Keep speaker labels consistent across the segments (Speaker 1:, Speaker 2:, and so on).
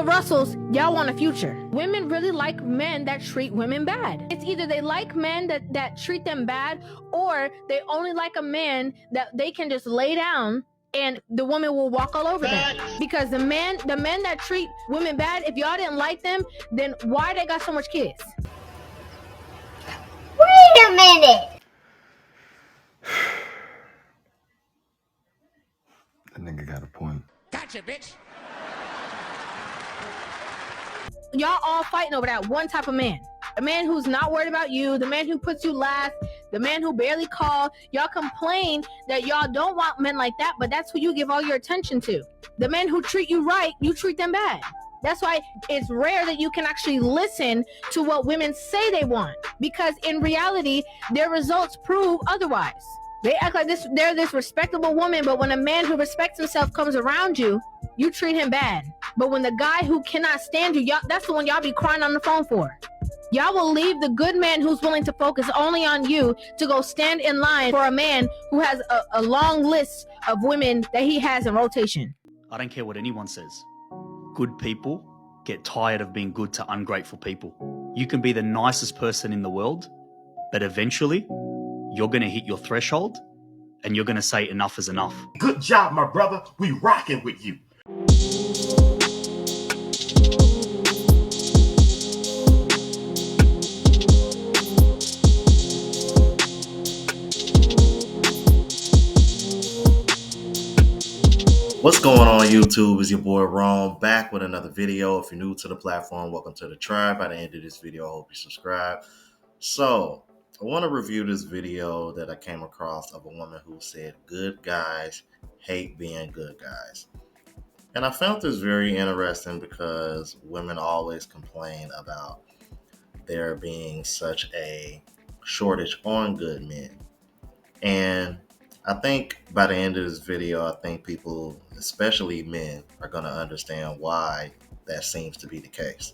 Speaker 1: Russells, y'all want a future. Women really like men that treat women bad. It's either they like men that treat them bad, or they only like a man that they can just lay down and the woman will walk all over them. Because the men that treat women bad, if y'all didn't like them, then why they got so much kids?
Speaker 2: Wait a minute.
Speaker 3: That nigga got a point.
Speaker 4: Gotcha, bitch.
Speaker 1: Y'all all fighting over that one type of man. The man who's not worried about you, the man who puts you last, the man who barely called. Y'all complain that y'all don't want men like that, but that's who you give all your attention to. The men who treat you right, you treat them bad. That's why it's rare that you can actually listen to what women say they want, because in reality, their results prove otherwise. They act like they're this respectable woman, but when a man who respects himself comes around you, you treat him bad. But when the guy who cannot stand you, y'all, that's the one y'all be crying on the phone for. Y'all will leave the good man who's willing to focus only on you to go stand in line for a man who has a long list of women that he has in rotation.
Speaker 5: I don't care what anyone says. Good people get tired of being good to ungrateful people. You can be the nicest person in the world, but eventually you're going to hit your threshold and you're going to say enough is enough.
Speaker 6: Good job, my brother. We rocking with you.
Speaker 7: What's going on YouTube? It's your boy Ron back with another video. If you're new to the platform, welcome to the tribe. By the end of this video, I hope you subscribe. So I want to review this video that I came across of a woman who said good guys hate being good guys. And I found this very interesting because women always complain about there being such a shortage on good men. And I think by the end of this video, I think people, especially men, are going to understand why that seems to be the case.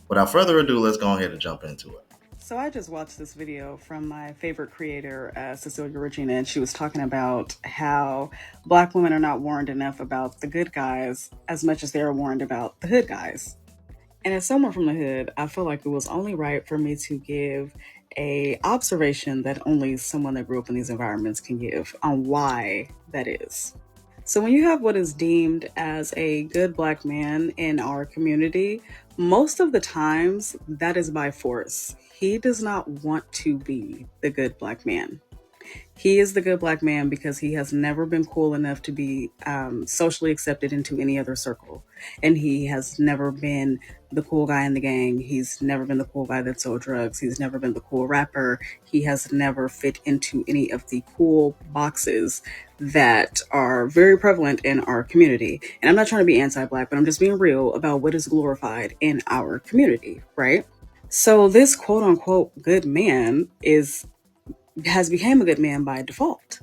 Speaker 7: Without further ado, let's go ahead and jump into it.
Speaker 8: So I just watched this video from my favorite creator, Cecilia Regina, and she was talking about how Black women are not warned enough about the good guys as much as they're warned about the hood guys. And as someone from the hood, I feel like it was only right for me to give a observation that only someone that grew up in these environments can give on why that is. So when you have what is deemed as a good Black man in our community, most of the times that is by force. He does not want to be the good Black man. He is the good Black man because he has never been cool enough to be socially accepted into any other circle. And he has never been the cool guy in the gang. He's never been the cool guy that sold drugs. He's never been the cool rapper. He has never fit into any of the cool boxes that are very prevalent in our community. And I'm not trying to be anti-Black, but I'm just being real about what is glorified in our community, right? So this quote unquote good man has become a good man by default.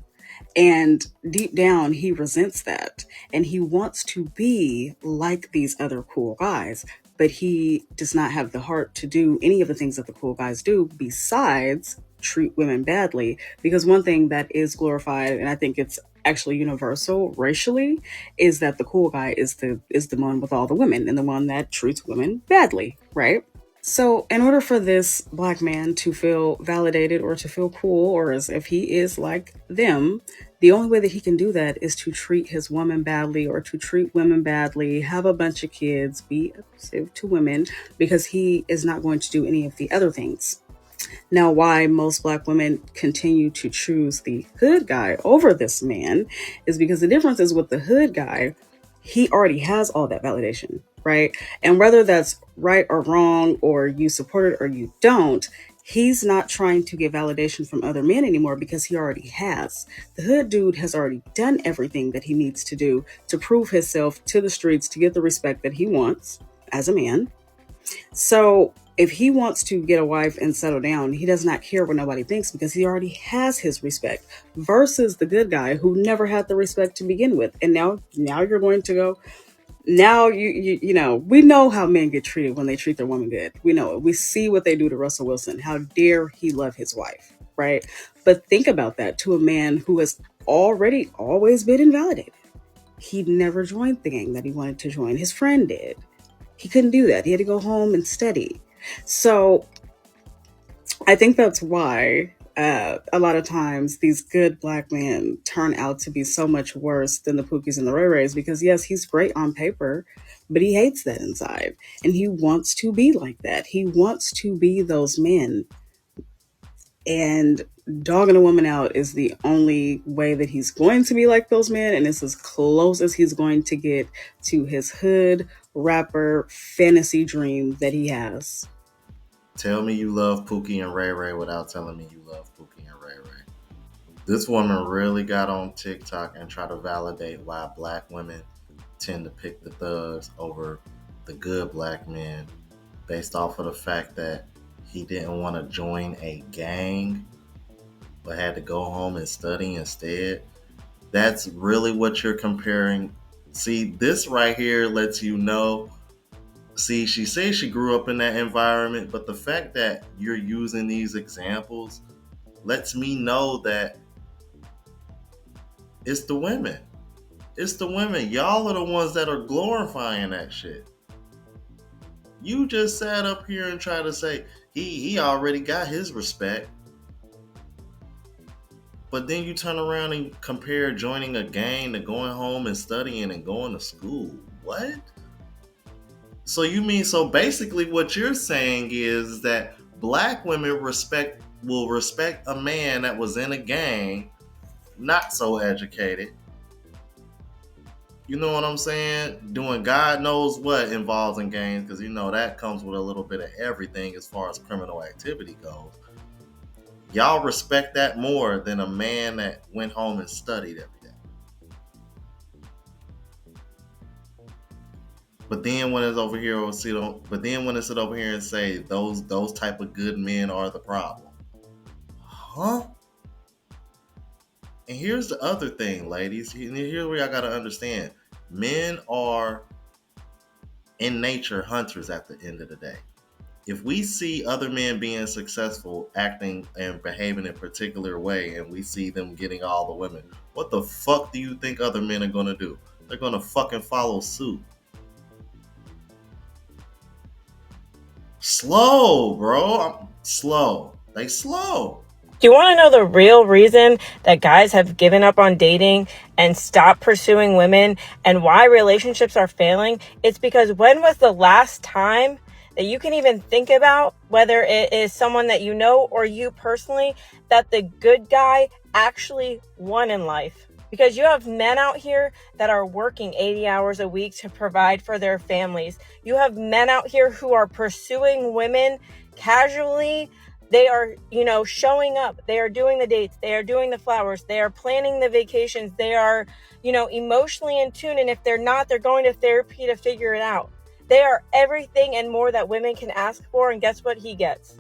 Speaker 8: And deep down, he resents that. And he wants to be like these other cool guys, but he does not have the heart to do any of the things that the cool guys do besides treat women badly. Because one thing that is glorified, and I think it's actually universal racially, is that the cool guy is the one with all the women and the one that treats women badly, right? So in order for this Black man to feel validated or to feel cool, or as if he is like them, the only way that he can do that is to treat his woman badly or to treat women badly, have a bunch of kids, be abusive to women, because he is not going to do any of the other things. Now, why most Black women continue to choose the hood guy over this man is because the difference is with the hood guy, he already has all that validation, right? And whether that's right or wrong, or you support it or you don't, he's not trying to get validation from other men anymore because he already has. The hood dude has already done everything that he needs to do to prove himself to the streets to get the respect that he wants as a man. So if he wants to get a wife and settle down, he does not care what nobody thinks because he already has his respect, versus the good guy who never had the respect to begin with. And now you're going to go, now you know, we know how men get treated when they treat their woman good. We know it. We see what they do to Russell Wilson. How dare he love his wife, right? But think about that to a man who has already always been invalidated. He never joined the gang that he wanted to join. His friend did. He couldn't do that. He had to go home and study. So I think that's why a lot of times these good black men turn out to be so much worse than the Pookies and the Ray Rays, because yes, he's great on paper, but he hates that inside. And he wants to be like that. He wants to be those men. And dogging a woman out is the only way that he's going to be like those men. And it's as close as he's going to get to his hood rapper fantasy dream that he has.
Speaker 7: Tell me you love Pookie and Ray Ray without telling me you love Pookie and Ray Ray. This woman really got on TikTok and tried to validate why black women tend to pick the thugs over the good black men based off of the fact that he didn't want to join a gang but had to go home and study instead. That's really what you're comparing. See, this right here lets you know. See, she says she grew up in that environment, but the fact that you're using these examples lets me know that it's the women. It's the women. Y'all are the ones that are glorifying that shit. You just sat up here and tried to say he already got his respect. But then you turn around and compare joining a gang to going home and studying and going to school. What? So you mean, so basically what you're saying is that black women will respect a man that was in a gang, not so educated. You know what I'm saying? Doing God knows what involves in gangs, because you know that comes with a little bit of everything as far as criminal activity goes. Y'all respect that more than a man that went home and studied every day. But then when it's over here, when it's over here and say those type of good men are the problem, huh? And here's the other thing, ladies. Here's where I gotta understand: men are in nature hunters. At the end of the day, if we see other men being successful, acting and behaving in a particular way, and we see them getting all the women, what the fuck do you think other men are gonna do? They're gonna fucking follow suit. Slow, bro. I'm slow. They slow.
Speaker 2: Do you want to know the real reason that guys have given up on dating and stopped pursuing women and why relationships are failing? It's because when was the last time that you can even think about, whether it is someone that you know or you personally, that the good guy actually won in life? Because you have men out here that are working 80 hours a week to provide for their families. You have men out here who are pursuing women casually. They are, showing up. They are doing the dates. They are doing the flowers. They are planning the vacations. They are, emotionally in tune. And if they're not, they're going to therapy to figure it out. They are everything and more that women can ask for. And guess what he gets?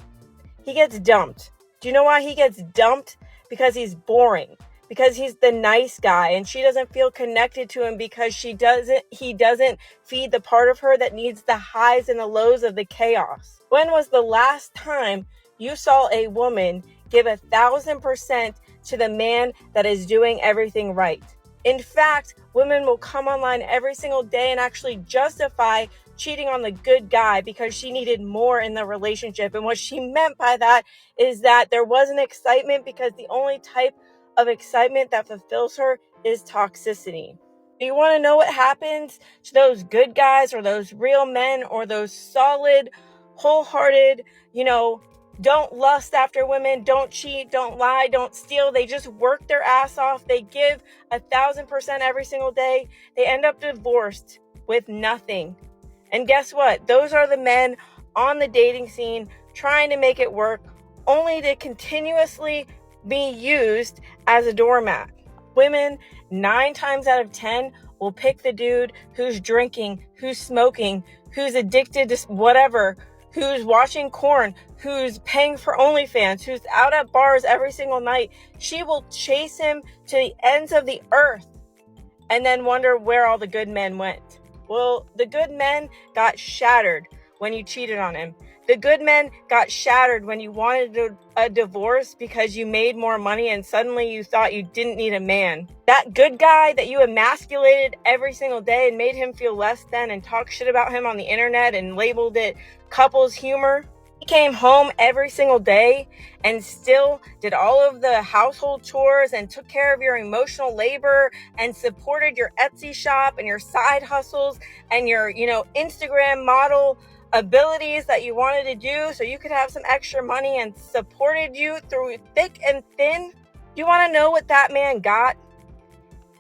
Speaker 2: He gets dumped. Do you know why he gets dumped? Because he's boring. Because he's the nice guy and she doesn't feel connected to him because he doesn't feed the part of her that needs the highs and the lows of the chaos. When was the last time you saw a woman give 1,000% to the man that is doing everything right? In fact, women will come online every single day and actually justify cheating on the good guy because she needed more in the relationship. And what she meant by that is that there wasn't excitement, because the only type of excitement that fulfills her is toxicity. Do you want to know what happens to those good guys or those real men or those solid, wholehearted, don't lust after women, don't cheat, don't lie, don't steal. They just work their ass off. They give 1,000% every single day. They end up divorced with nothing. And guess what? Those are the men on the dating scene trying to make it work, only to continuously be used as a doormat. Women, 9 times out of 10, will pick the dude who's drinking, who's smoking, who's addicted to whatever, who's watching porn, who's paying for OnlyFans, who's out at bars every single night. She will chase him to the ends of the earth and then wonder where all the good men went. Well, the good men got shattered when you cheated on him. The good men got shattered when you wanted a divorce because you made more money and suddenly you thought you didn't need a man. That good guy that you emasculated every single day and made him feel less than and talk shit about him on the internet and labeled it couples humor. He came home every single day and still did all of the household chores and took care of your emotional labor and supported your Etsy shop and your side hustles and your, Instagram model abilities that you wanted to do so you could have some extra money, and supported you through thick and thin. You want to know what that man got?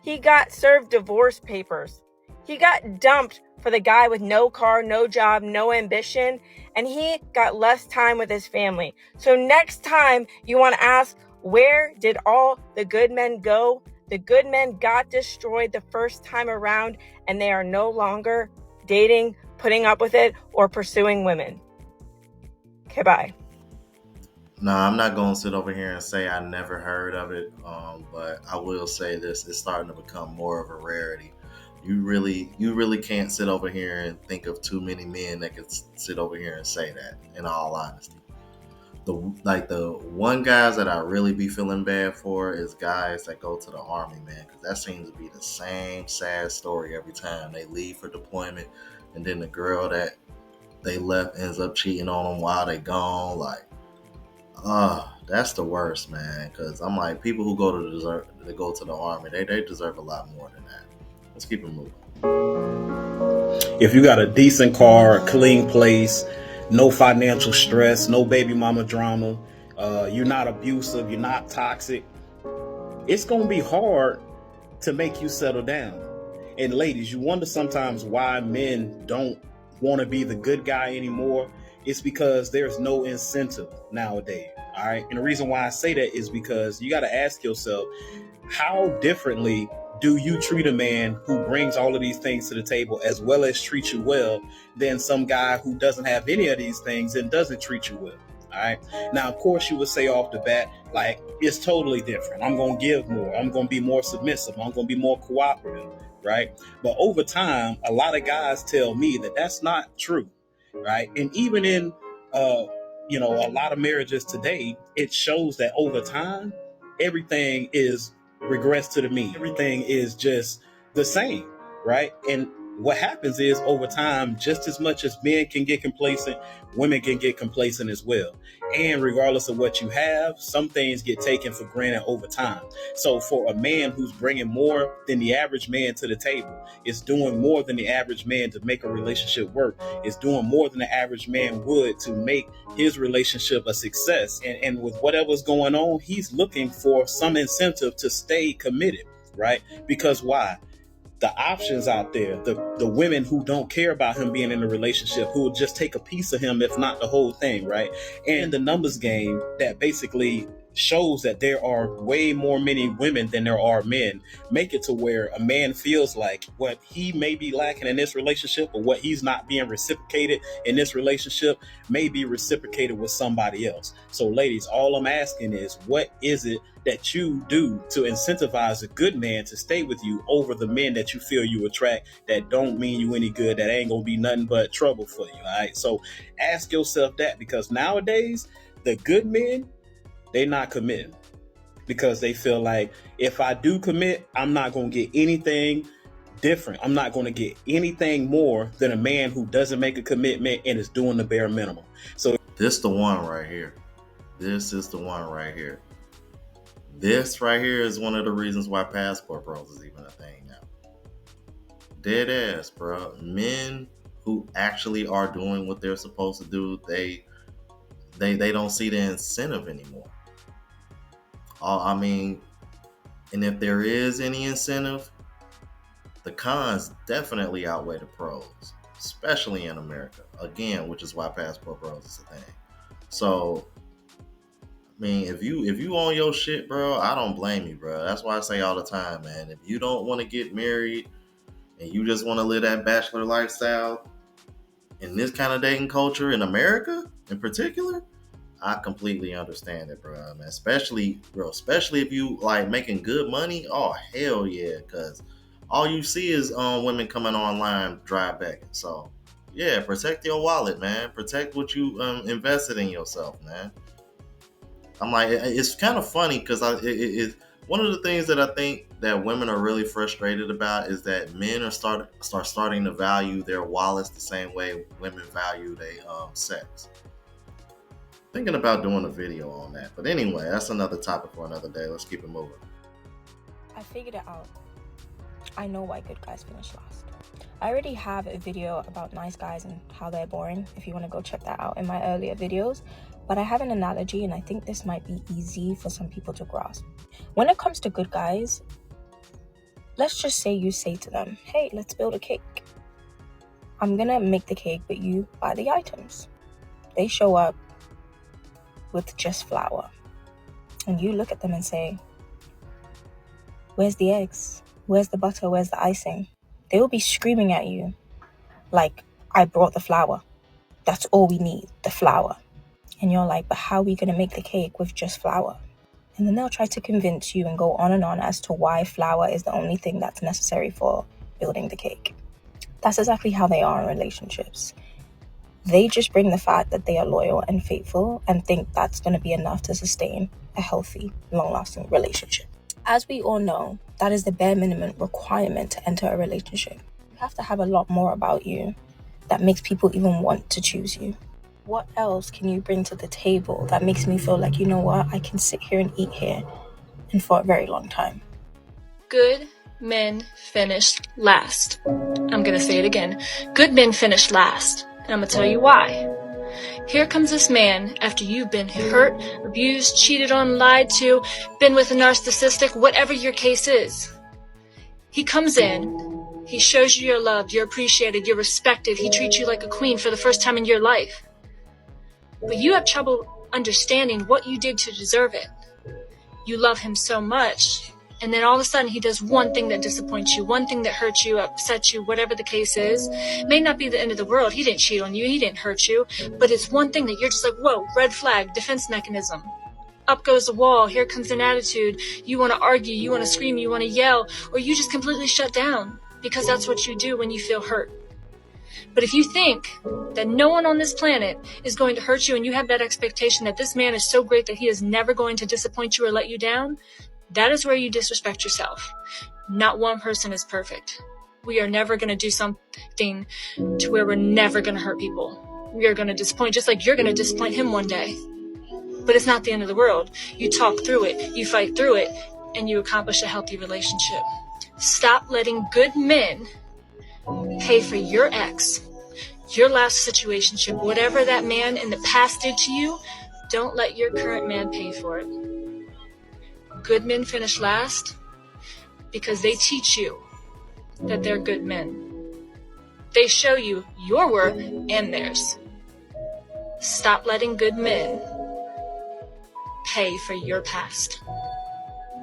Speaker 2: He got served divorce papers. He got dumped for the guy with no car, no job, no ambition, and he got less time with his family. So next time you want to ask, where did all the good men go? The good men got destroyed the first time around, and they are no longer dating, putting up with it, or pursuing women. Okay, bye.
Speaker 7: No, I'm not going to sit over here and say I never heard of it, but I will say this: it's starting to become more of a rarity. You really can't sit over here and think of too many men that could sit over here and say that. In all honesty, the one guys that I really be feeling bad for is guys that go to the army, man, because that seems to be the same sad story every time they leave for deployment, and then the girl that they left ends up cheating on them while they gone. Like, that's the worst, man. Because I'm like, people who go to the army, they deserve a lot more than that. Let's keep it moving.
Speaker 4: If you got a decent car, a clean place, no financial stress, no baby mama drama, you're not abusive, you're not toxic, it's gonna be hard to make you settle down. And ladies, you wonder sometimes why men don't want to be the good guy anymore. It's because there's no incentive nowadays. All right. And the reason why I say that is because you got to ask yourself, how differently do you treat a man who brings all of these things to the table as well as treat you well than some guy who doesn't have any of these things and doesn't treat you well? All right. Now, of course, you would say off the bat, like, it's totally different. I'm going to give more. I'm going to be more submissive. I'm going to be more cooperative. Right. But over time, a lot of guys tell me that that's not true. Right. And even in, a lot of marriages today, it shows that over time, everything is regressed to the mean. Everything is just the same. Right. And what happens is over time, just as much as men can get complacent, women can get complacent as well. And regardless of what you have, some things get taken for granted over time. So for a man who's bringing more than the average man to the table, is doing more than the average man to make a relationship work, is doing more than the average man would to make his relationship a success. And with whatever's going on, he's looking for some incentive to stay committed, right? Because why? The options out there, the women who don't care about him being in a relationship, who will just take a piece of him, if not the whole thing, right? And the numbers game that basically shows that there are way more many women than there are men, make it to where a man feels like what he may be lacking in this relationship, or what he's not being reciprocated in this relationship, may be reciprocated with somebody else. So ladies, all I'm asking is, what is it that you do to incentivize a good man to stay with you over the men that you feel you attract that don't mean you any good, that ain't gonna be nothing but trouble for you? All right. So ask yourself that, because nowadays the good men, they not committing, because they feel like, if I do commit, I'm not gonna get anything different. I'm not gonna get anything more than a man who doesn't make a commitment and is doing the bare minimum. So
Speaker 7: this the one right here. This is the one right here. This right here is one of the reasons why passport bros is even a thing now. Dead ass, bro. Men who actually are doing what they're supposed to do, they don't see the incentive anymore. And if there is any incentive, the cons definitely outweigh the pros, especially in America. Again, which is why passport bros is a thing. So, if you on your shit, bro, I don't blame you, bro. That's why I say all the time, man, if you don't want to get married and you just want to live that bachelor lifestyle in this kind of dating culture in America in particular, I completely understand it, bro, man. Especially if you like making good money. Oh, hell yeah, because all you see is women coming online dry begging. So Yeah, protect your wallet, man. Protect what you invested in yourself, man. I'm like, it's kind of funny because one of the things that I think that women are really frustrated about is that men are starting to value their wallets the same way women value their sex. Thinking about doing a video on that, but anyway, that's another topic for another day. Let's keep it moving.
Speaker 2: I figured it out. I know why good guys finish last. I already have a video about nice guys and how they're boring, if you want to go check that out in my earlier videos. But I have an analogy, and I think this might be easy for some people to grasp. When it comes to good guys, let's just say you say to them, hey, let's build a cake. I'm gonna make the cake, but you buy the items. They show up with just flour. And you look at them and say, where's the eggs? Where's the butter? Where's the icing? They will be screaming at you like, I brought the flour. That's all we need, the flour. And you're like, but how are we going to make the cake with just flour? And then they'll try to convince you and go on and on as to why flour is the only thing that's necessary for building the cake. That's exactly how they are in relationships. They just bring the fact that they are loyal and faithful and think that's going to be enough to sustain a healthy, long-lasting relationship. As we all know, that is the bare minimum requirement to enter a relationship. You have to have a lot more about you that makes people even want to choose you. What else can you bring to the table that makes me feel like, you know what, I can sit here and eat here and for a very long time?
Speaker 9: Good men finish last. I'm going to say it again. Good men finish last. And I'm going to tell you why. Here comes this man after you've been hurt, abused, cheated on, lied to, been with a narcissistic, whatever your case is. He comes in, he shows you you're loved, you're appreciated, you're respected, he treats you like a queen for the first time in your life. But you have trouble understanding what you did to deserve it. You love him so much, and then all of a sudden he does one thing that disappoints you, one thing that hurts you, upsets you, whatever the case is. It may not be the end of the world. He didn't cheat on you. He didn't hurt you. But it's one thing that you're just like, whoa, red flag, defense mechanism. Up goes the wall. Here comes an attitude. You want to argue. You want to scream. You want to yell. Or you just completely shut down because that's what you do when you feel hurt. But if you think that no one on this planet is going to hurt you and you have that expectation that this man is so great that he is never going to disappoint you or let you down, that is where you disrespect yourself. Not one person is perfect. We are never going to do something to where we're never going to hurt people. We are going to disappoint, just like you're going to disappoint him one day. But it's not the end of the world. You talk through it, you fight through it, and you accomplish a healthy relationship. Stop letting good men pay for your ex, your last situationship, whatever that man in the past did to you. Don't let your current man pay for it. Good men finish last because they teach you that they're good men. They show you your worth and theirs. Stop letting good men pay for your past.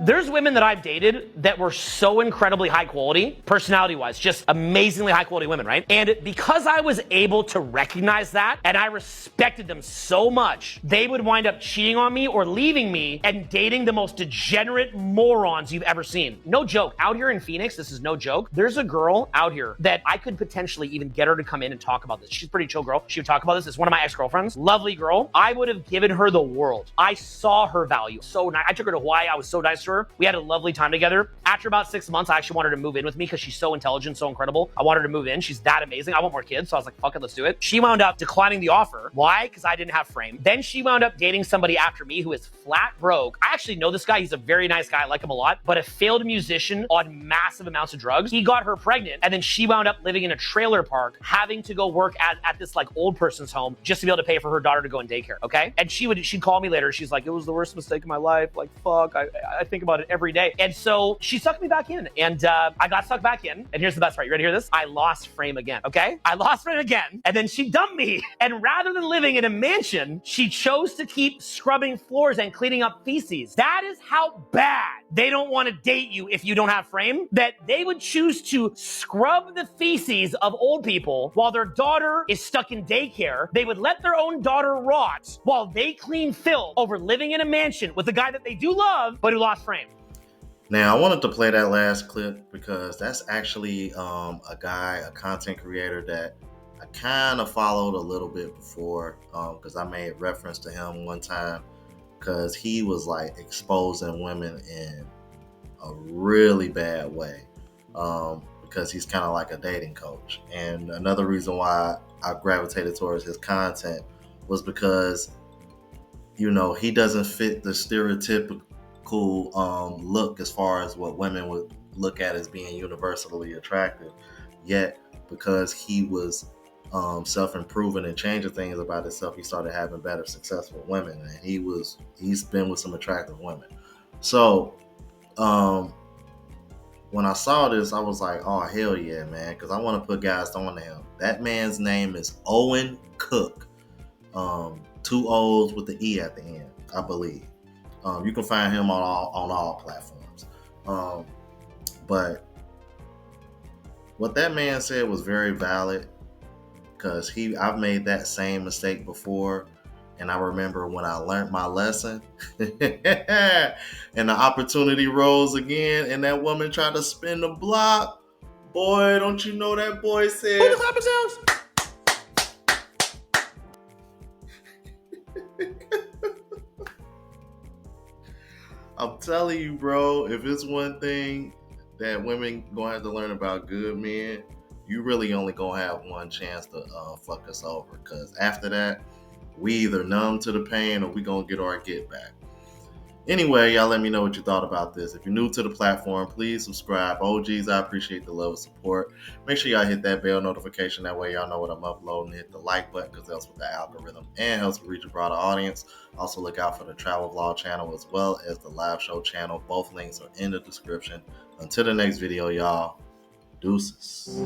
Speaker 10: There's women that I've dated that were so incredibly high quality, personality-wise, just amazingly high quality women, right? And because I was able to recognize that and I respected them so much, they would wind up cheating on me or leaving me and dating the most degenerate morons you've ever seen. No joke. Out here in Phoenix, this is no joke. There's a girl out here that I could potentially even get her to come in and talk about this. She's a pretty chill girl. She would talk about this. It's one of my ex-girlfriends. Lovely girl. I would have given her the world. I saw her value. So nice. I took her to Hawaii. I was so nice to her. We had a lovely time together. After about 6 months, I actually wanted her to move in with me because she's so intelligent, so incredible. I wanted her to move in. She's that amazing. I want more kids. So I was like, fuck it, let's do it. She wound up declining the offer. Why? Because I didn't have frame. Then she wound up dating somebody after me who is flat broke. I actually know this guy. He's a very nice guy. I like him a lot, but a failed musician on massive amounts of drugs. He got her pregnant, and then she wound up living in a trailer park, having to go work at this like old person's home just to be able to pay for her daughter to go in daycare. Okay. And she'd call me later. She's like, it was the worst mistake of my life. Like, fuck. I think about it every day. And so she sucked me back in, and I got sucked back in. And here's the best part. You ready to hear this? I lost frame again. Okay. I lost frame again. And then she dumped me. And rather than living in a mansion, she chose to keep scrubbing floors and cleaning up feces. That is how bad they don't want to date you if you don't have frame, that they would choose to scrub the feces of old people while their daughter is stuck in daycare. They would let their own daughter rot while they clean filth over living in a mansion with a guy that they do love, but who lost frame.
Speaker 7: Now, I wanted to play that last clip because that's actually a guy, a content creator that I kind of followed a little bit before because I made reference to him one time because he was like exposing women in a really bad way because he's kind of like a dating coach. And another reason why I gravitated towards his content was because, you know, he doesn't fit the stereotypical look as far as what women would look at as being universally attractive. Yet, because he was self-improving and changing things about himself, he started having better success with women, and he's been with some attractive women. So when I saw this, I was like, oh hell yeah, man, because I want to put guys on him. That man's name is Owen Cook. 2 O's with the E at the end, I believe. You can find him on all platforms. But what that man said was very valid because I've made that same mistake before, and I remember when I learned my lesson and the opportunity rose again and that woman tried to spin the block. Boy, don't you know that boy said,
Speaker 10: Who the clapping sounds?
Speaker 7: I'm telling you, bro, if it's one thing that women gonna have to learn about good men, you really only gonna have one chance to fuck us over. Because after that, we either numb to the pain or we gonna get our get back. Anyway, y'all let me know what you thought about this. If you're new to the platform, please subscribe. OGs, I appreciate the love and support. Make sure y'all hit that bell notification. That way y'all know what I'm uploading. Hit the like button because that's with the algorithm and helps reach a broader audience. Also look out for the travel vlog channel as well as the live show channel. Both links are in the description. Until the next video, y'all. Deuces.